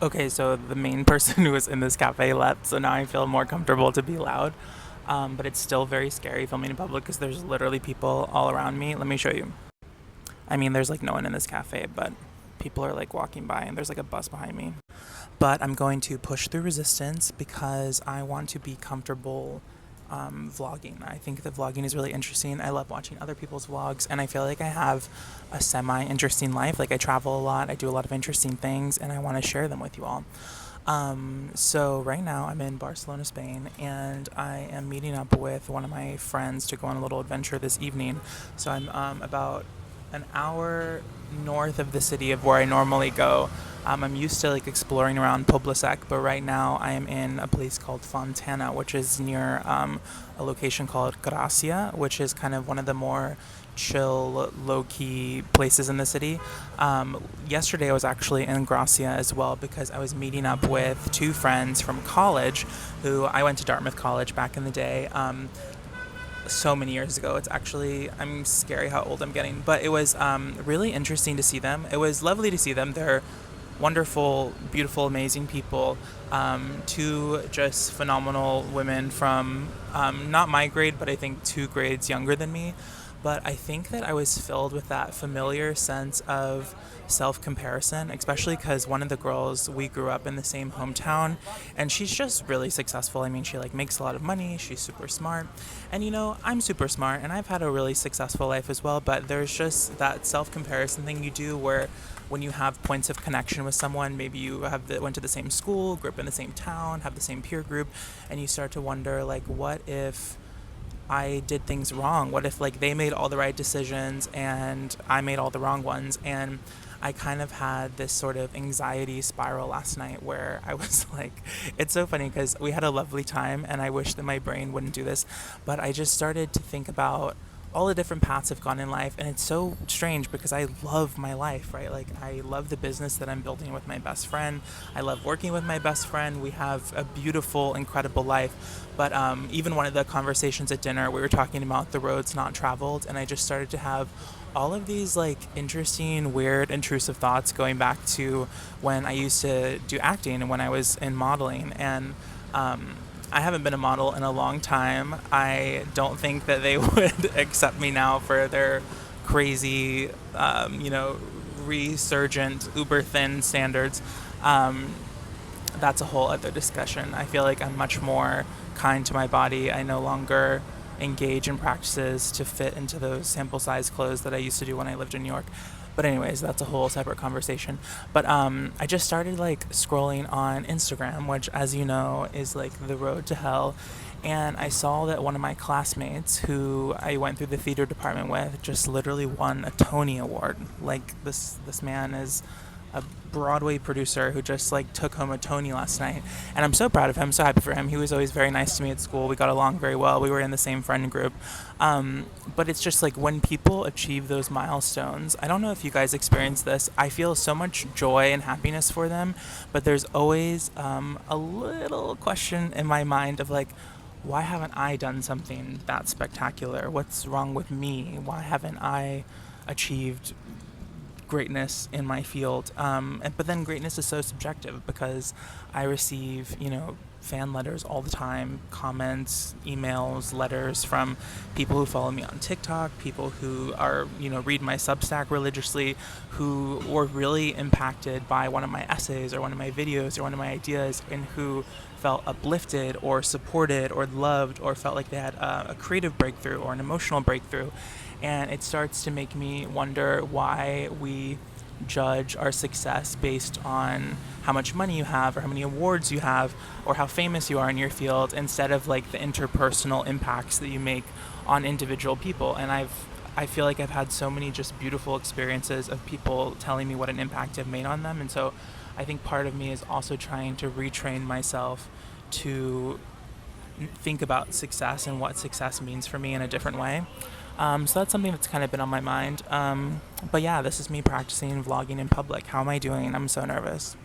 Okay, so the main person who was in this cafe left, so now I feel more comfortable to be loud. But it's still very scary filming in public because there's literally people all around me. Let me show you. I mean, there's like no one in this cafe, but people are like walking by and there's like a bus behind me. But I'm going to push through resistance because I want to be comfortable vlogging. I think that vlogging is really interesting. I love watching other people's vlogs, and I feel like I have a semi interesting life. Like, I travel a lot, I do a lot of interesting things, and I want to share them with you all. So right now I'm in Barcelona, Spain, and I am meeting up with one of my friends to go on a little adventure this evening. So I'm about an hour north of the city of where I normally go. I'm used to like exploring around Poblesec, but right now I am in a place called Fontana, which is near a location called Gracia, which is kind of one of the more chill, low key places in the city. Yesterday I was actually in Gracia as well because I was meeting up with two friends from college who I went to Dartmouth College back in the day. So many years ago. It's actually, I'm scary how old I'm getting, but it was really interesting to see them. It was lovely to see them. They're wonderful, beautiful, amazing people. Two just phenomenal women from not my grade, but I think 2 grades younger than me. But I think that I was filled with that familiar sense of self comparison, especially because one of the girls, we grew up in the same hometown, and she's just really successful. I mean, she like makes a lot of money, she's super smart, and I'm super smart and I've had a really successful life as well, but there's just that self comparison thing you do where when you have points of connection with someone, maybe you went to the same school, grew up in the same town, have the same peer group, and you start to wonder like, what if I did things wrong? What if like they made all the right decisions and I made all the wrong ones? And I kind of had this sort of anxiety spiral last night where I was like, it's so funny because we had a lovely time and I wish that my brain wouldn't do this, but I just started to think about all the different paths I've gone in life, and it's so strange because I love my life, right? Like, I love the business that I'm building with my best friend. I love working with my best friend. We have a beautiful, incredible life. But even one of the conversations at dinner, we were talking about the roads not traveled, and I just started to have all of these like interesting, weird, intrusive thoughts going back to when I used to do acting and when I was in modeling. And I haven't been a model in a long time. I don't think that they would accept me now for their crazy, resurgent, uber thin standards. Um, that's a whole other discussion. I feel like I'm much more kind to my body. I no longer engage in practices to fit into those sample size clothes that I used to do when I lived in New York. But anyways, that's a whole separate conversation. But I just started like scrolling on Instagram, which, as you know, is like the road to hell. And I saw that one of my classmates, who I went through the theater department with, just literally won a Tony Award. Like, this man is a Broadway producer who just like took home a Tony last night, and I'm so proud of him, so happy for him. He was always very nice to me at school. We got along very well. We were in the same friend group. But it's just like when people achieve those milestones, I don't know if you guys experience this. I feel so much joy and happiness for them, but there's always a little question in my mind of like, why haven't I done something that spectacular? What's wrong with me? Why haven't I achieved greatness in my field? But then greatness is so subjective because I receive, fan letters all the time, comments, emails, letters from people who follow me on TikTok, people who are, read my Substack religiously, who were really impacted by one of my essays or one of my videos or one of my ideas, and who felt uplifted or supported or loved or felt like they had a creative breakthrough or an emotional breakthrough. And it starts to make me wonder why we judge our success based on how much money you have or how many awards you have or how famous you are in your field, instead of like the interpersonal impacts that you make on individual people. And I feel like I've had so many just beautiful experiences of people telling me what an impact I've made on them. And so I think part of me is also trying to retrain myself to think about success and what success means for me in a different way. So that's something that's kind of been on my mind. But yeah, this is me practicing vlogging in public. How am I doing? I'm so nervous.